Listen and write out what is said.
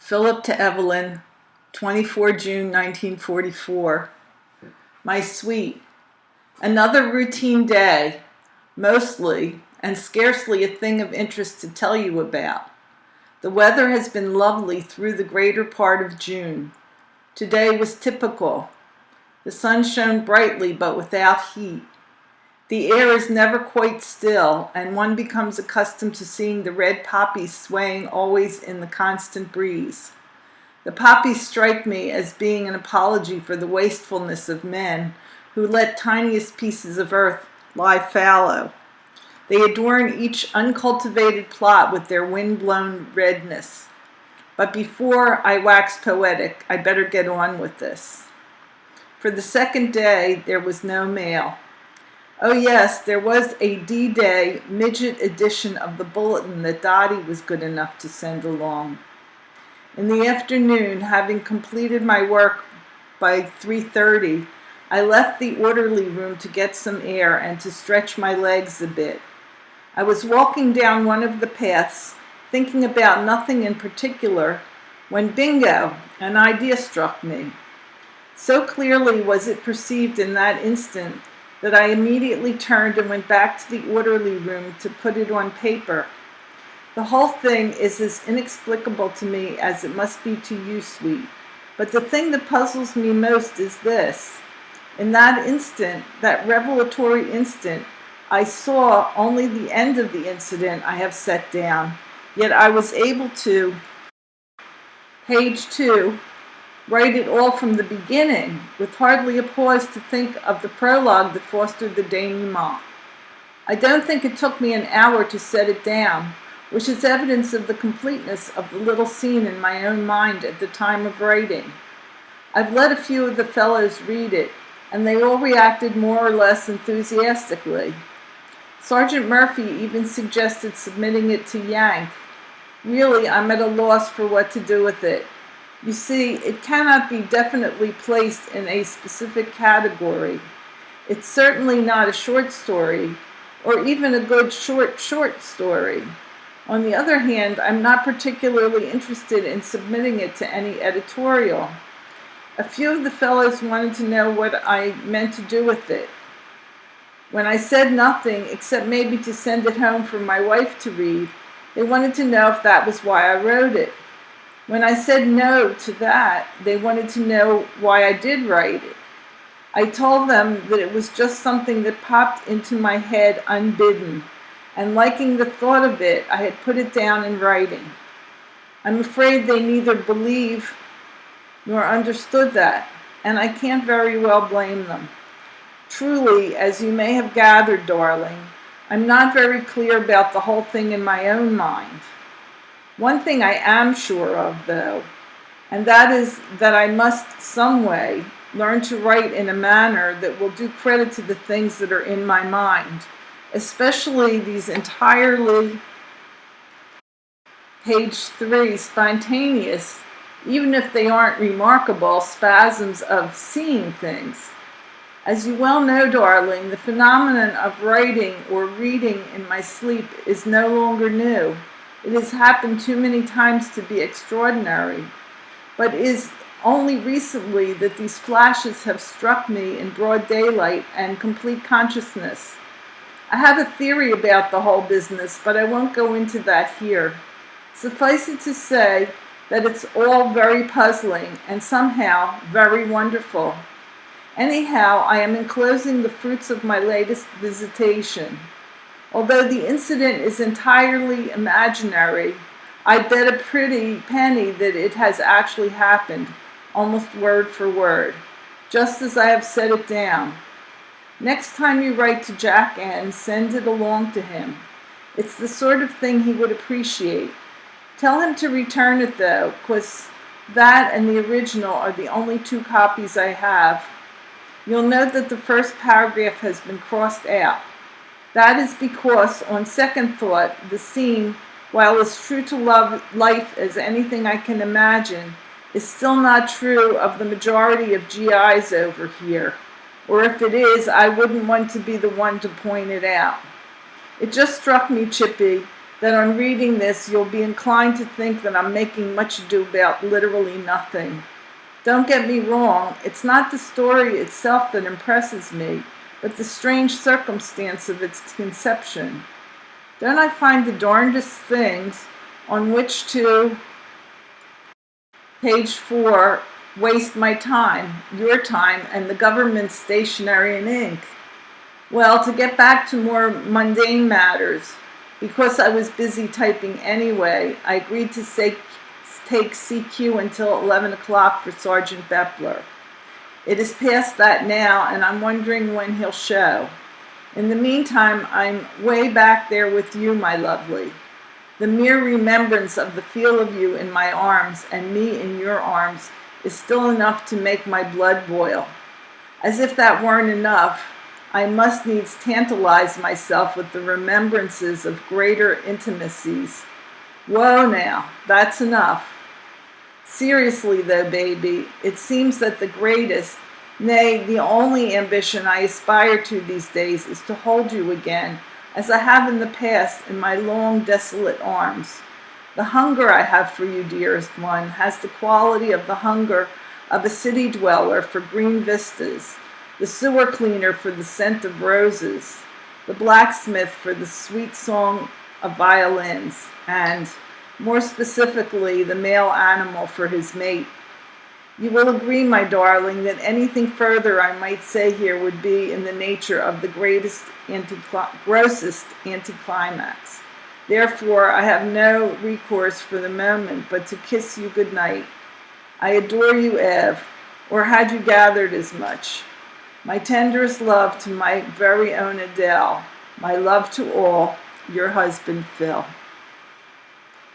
Philip to Evelyn, 24 June 1944. My sweet, another routine day, mostly, and scarcely a thing of interest to tell you about. The weather has been lovely through the greater part of June. Today was typical. The sun shone brightly but without heat. The air is never quite still, and one becomes accustomed to seeing the red poppies swaying always in the constant breeze. The poppies strike me as being an apology for the wastefulness of men who let tiniest pieces of earth lie fallow. They adorn each uncultivated plot with their wind-blown redness. But before I wax poetic, I better get on with this. For the second day, there was no mail. Oh yes, there was a D-Day midget edition of the bulletin that Dottie was good enough to send along. In the afternoon, having completed my work by 3:30, I left the orderly room to get some air and to stretch my legs a bit. I was walking down one of the paths, thinking about nothing in particular, when bingo, an idea struck me. So clearly was it perceived in that instant that I immediately turned and went back to the orderly room to put it on paper. The whole thing is as inexplicable to me as it must be to you, sweet. But the thing that puzzles me most is this. In that instant, that revelatory instant, I saw only the end of the incident I have set down, yet I was able to, page 2, write it all from the beginning, with hardly a pause to think of the prologue that fostered the denouement. I don't think it took me an hour to set it down, which is evidence of the completeness of the little scene in my own mind at the time of writing. I've let a few of the fellows read it, and they all reacted more or less enthusiastically. Sergeant Murphy even suggested submitting it to Yank. Really, I'm at a loss for what to do with it. You see, it cannot be definitely placed in a specific category. It's certainly not a short story, or even a good short story. On the other hand, I'm not particularly interested in submitting it to any editorial. A few of the fellows wanted to know what I meant to do with it. When I said nothing, except maybe to send it home for my wife to read, they wanted to know if that was why I wrote it. When I said no to that, they wanted to know why I did write it. I told them that it was just something that popped into my head unbidden, and liking the thought of it, I had put it down in writing. I'm afraid they neither believe nor understood that, and I can't very well blame them. Truly, as you may have gathered, darling, I'm not very clear about the whole thing in my own mind. One thing I am sure of, though, and that is that I must some way learn to write in a manner that will do credit to the things that are in my mind, especially these entirely, page 3, spontaneous, even if they aren't remarkable, spasms of seeing things. As you well know, darling, the phenomenon of writing or reading in my sleep is no longer new. It has happened too many times to be extraordinary, but is only recently that these flashes have struck me in broad daylight and complete consciousness. I have a theory about the whole business, but I won't go into that here. Suffice it to say that it's all very puzzling and somehow very wonderful. Anyhow, I am enclosing the fruits of my latest visitation. Although the incident is entirely imaginary, I bet a pretty penny that it has actually happened, almost word for word, just as I have set it down. Next time you write to Jack N, send it along to him. It's the sort of thing he would appreciate. Tell him to return it, though, because that and the original are the only 2 copies I have. You'll note that the first paragraph has been crossed out. That is because, on second thought, the scene, while as true to life as anything I can imagine, is still not true of the majority of GIs over here. Or if it is, I wouldn't want to be the one to point it out. It just struck me, Chippy, that on reading this you'll be inclined to think that I'm making much ado about literally nothing. Don't get me wrong, it's not the story itself that impresses me, but the strange circumstance of its conception. Don't I find the darndest things on which to, page 4, waste my time, your time, and the government's stationery and ink? Well, to get back to more mundane matters, because I was busy typing anyway, I agreed to take CQ until 11 o'clock for Sergeant Bepler. It is past that now, and I'm wondering when he'll show. In the meantime, I'm way back there with you, my lovely. The mere remembrance of the feel of you in my arms and me in your arms is still enough to make my blood boil. As if that weren't enough, I must needs tantalize myself with the remembrances of greater intimacies. Whoa now, that's enough. Seriously though, baby, it seems that the greatest, nay, the only ambition I aspire to these days is to hold you again, as I have in the past, in my long, desolate arms. The hunger I have for you, dearest one, has the quality of the hunger of a city dweller for green vistas, the sewer cleaner for the scent of roses, the blacksmith for the sweet song of violins, and, more specifically, the male animal for his mate. You will agree, my darling, that anything further I might say here would be in the nature of the grossest anticlimax. Therefore, I have no recourse for the moment but to kiss you good night. I adore you, Eve, or had you gathered as much? My tenderest love to my very own Adele. My love to all. Your husband, Phil.